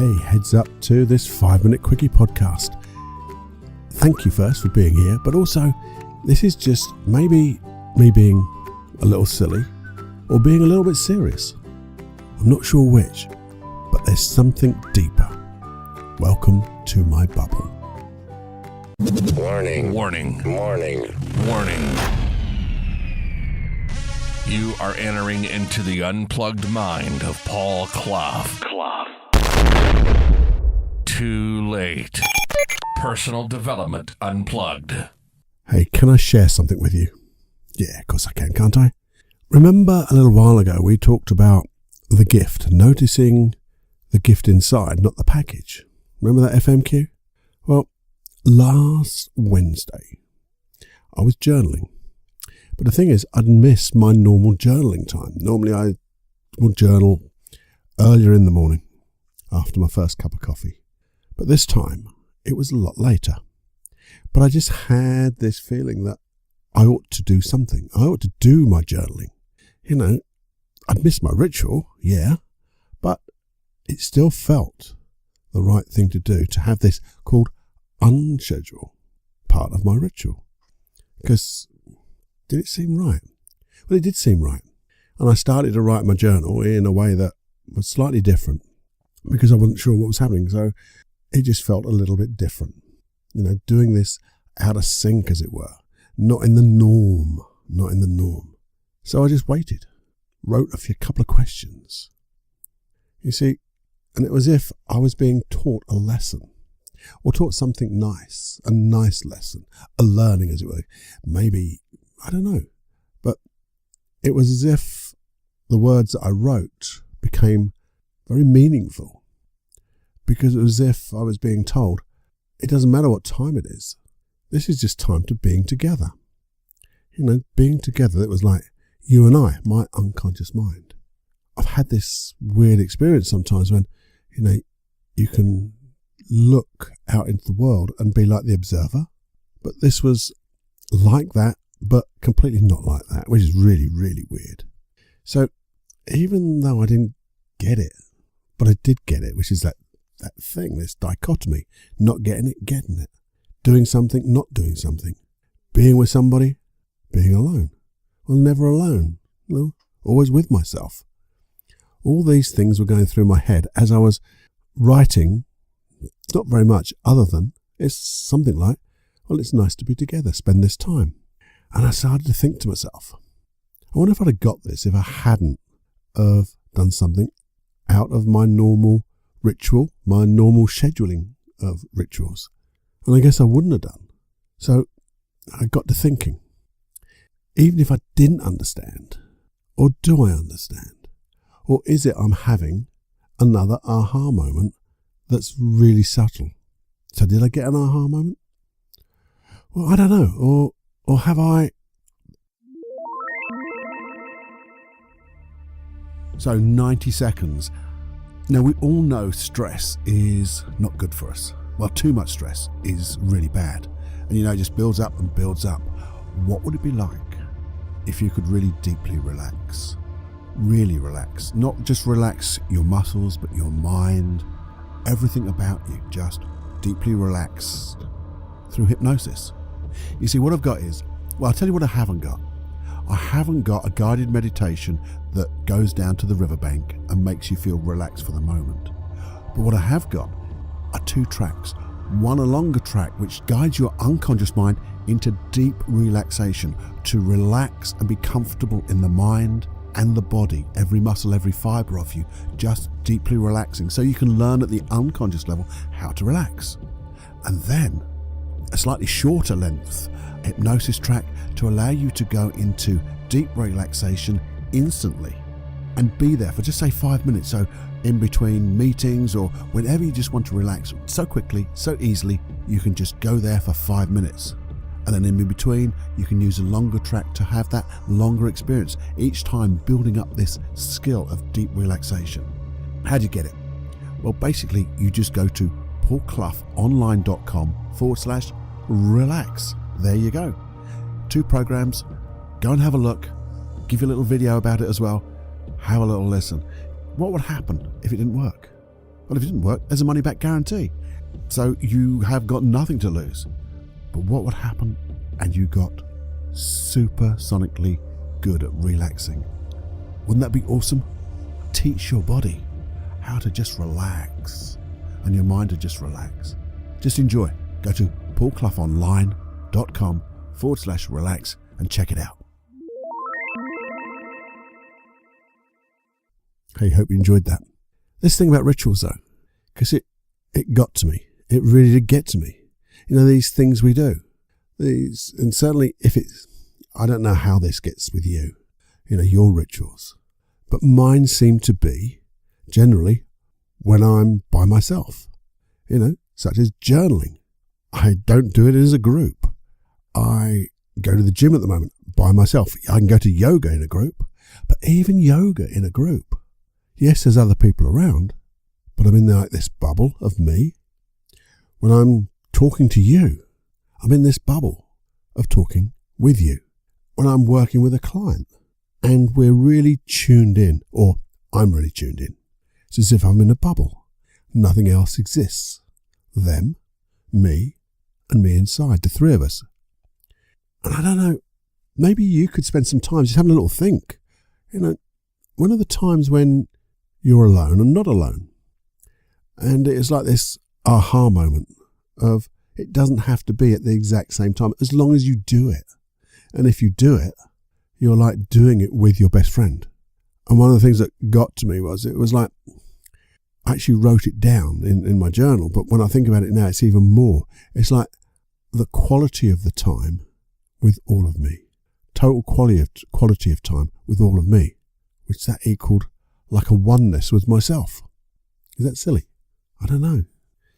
Hey, heads up to this 5-minute quickie podcast. Thank you first for being here, but also this is just maybe me being a little silly or being a little bit serious. I'm not sure which, but there's something deeper. Welcome to my bubble. Warning. Warning. Warning. Warning. You are entering into the unplugged mind of Paul Clough. Too late. Personal Development Unplugged. Hey, can I share something with you? Yeah, of course I can, can't I? Remember a little while ago we talked about the gift, noticing the gift inside, not the package. Remember that FMQ? Well, last Wednesday I was journaling. But the thing is, I'd missed my normal journaling time. Normally I would journal earlier in the morning after my first cup of coffee. But this time, it was a lot later. But I just had this feeling that I ought to do something. I ought to do my journaling. You know, I'd missed my ritual, yeah, but it still felt the right thing to do, to have this called unschedule part of my ritual. Because did it seem right? Well, it did seem right. And I started to write my journal in a way that was slightly different because I wasn't sure what was happening. So it just felt a little bit different. You know, doing this out of sync, as it were. Not in the norm. So I just waited. Wrote a couple of questions. You see, and it was as if I was being taught a lesson. Or taught something nice. A nice lesson. A learning, as it were. Maybe, I don't know. But it was as if the words that I wrote became very meaningful. Because it was as if I was being told, it doesn't matter what time it is. This is just time to being together. You know, being together, it was like you and I, my unconscious mind. I've had this weird experience sometimes when, you know, you can look out into the world and be like the observer. But this was like that, but completely not like that, which is really, really weird. So even though I didn't get it, but I did get it, which is that thing, this dichotomy, not getting it, getting it, doing something, not doing something, being with somebody, being alone. Well, never alone, you know, always with myself. All these things were going through my head as I was writing, not very much other than, it's something like, well, it's nice to be together, spend this time. And I started to think to myself, I wonder if I'd have got this if I hadn't have done something out of my normal ritual, my normal scheduling of rituals. And I guess I wouldn't have done. So I got to thinking, even if I didn't understand, or do I understand? Or is it I'm having another aha moment that's really subtle? So did I get an aha moment? Well, I don't know. Or have I? So 90 seconds. Now, we all know stress is not good for us. Well, too much stress is really bad. And, you know, it just builds up and builds up. What would it be like if you could really deeply relax? Really relax. Not just relax your muscles, but your mind, everything about you, just deeply relaxed through hypnosis. You see, what I've got is, well, I'll tell you what I haven't got. I haven't got a guided meditation that goes down to the riverbank and makes you feel relaxed for the moment. But what I have got are 2 tracks. One, a longer track which guides your unconscious mind into deep relaxation, to relax and be comfortable in the mind and the body, every muscle, every fibre of you, just deeply relaxing, so you can learn at the unconscious level how to relax. And then a slightly shorter length hypnosis track to allow you to go into deep relaxation instantly and be there for just say 5 minutes. So in between meetings or whenever you just want to relax so quickly, so easily, you can just go there for 5 minutes. And then in between, you can use a longer track to have that longer experience, each time building up this skill of deep relaxation. How do you get it? Well, basically, you just go to paulcloughonline.com/relax. There you go. 2 programs. Go and have a look. Give you a little video about it as well. Have a little listen. What would happen if it didn't work? Well, if it didn't work, there's a money-back guarantee. So you have got nothing to lose. But what would happen? And you got supersonically good at relaxing. Wouldn't that be awesome? Teach your body how to just relax and your mind to just relax. Just enjoy. Go to paulcloughonline.com/relax and check it out. Hey, hope you enjoyed that. This thing about rituals though, because it got to me. It really did get to me. You know, these things we do. These, and certainly if it's, I don't know how this gets with you, you know, your rituals, but mine seem to be generally when I'm by myself, you know, such as journaling. I don't do it as a group. I go to the gym at the moment by myself. I can go to yoga in a group, but even yoga in a group, yes, there's other people around, but I'm in like this bubble of me. When I'm talking to you, I'm in this bubble of talking with you. When I'm working with a client and we're really tuned in, or I'm really tuned in, it's as if I'm in a bubble. Nothing else exists. Them, me, and me inside, the three of us. And I don't know, maybe you could spend some time just having a little think. You know, when are the times when you're alone and not alone? And it's like this aha moment of it doesn't have to be at the exact same time as long as you do it. And if you do it, you're like doing it with your best friend. And one of the things that got to me was, it was like, I actually wrote it down in my journal, but when I think about it now, it's even more. It's like the quality of the time with all of me. Total quality of time with all of me, which that equaled like a oneness with myself. Is that silly? I don't know.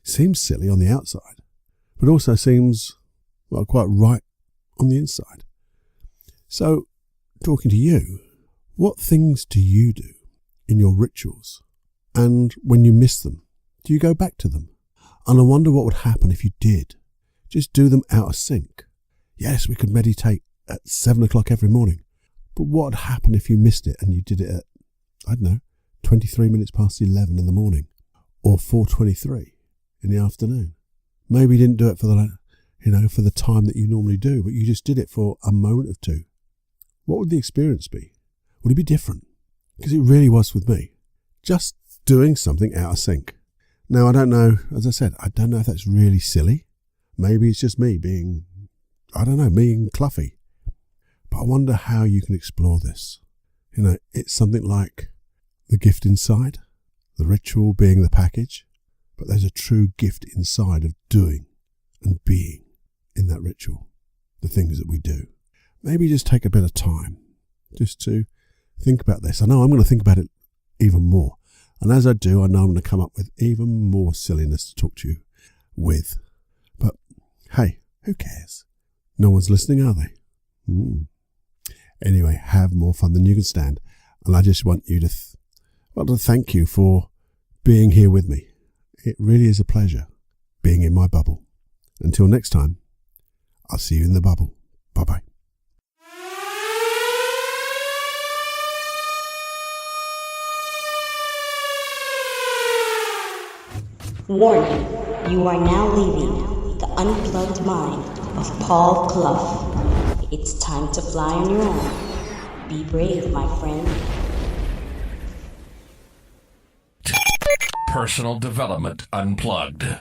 It seems silly on the outside, but also seems well quite right on the inside. So, talking to you, what things do you do in your rituals? And when you miss them, do you go back to them? And I wonder what would happen if you did. Just do them out of sync. Yes, we could meditate at 7 o'clock every morning. But what would happen if you missed it and you did it at, I don't know, 23 minutes past 11 in the morning or 4:23 in the afternoon? Maybe you didn't do it for the time that you normally do, but you just did it for a moment or two. What would the experience be? Would it be different? Because it really was with me. Just doing something out of sync. Now, I don't know, as I said, I don't know if that's really silly. Maybe it's just me being, being cluffy. But I wonder how you can explore this. You know, it's something like the gift inside, the ritual being the package, but there's a true gift inside of doing and being in that ritual, the things that we do. Maybe just take a bit of time just to think about this. I know I'm going to think about it even more. And as I do, I know I'm going to come up with even more silliness to talk to you with. But hey, who cares? No one's listening, are they? Anyway, have more fun than you can stand. And I just want you to, to thank you for being here with me. It really is a pleasure being in my bubble. Until next time, I'll see you in the bubble. Bye-bye. Warning, you are now leaving the unplugged mind of Paul Clough. It's time to fly on your own. Be brave, my friend. Personal Development Unplugged.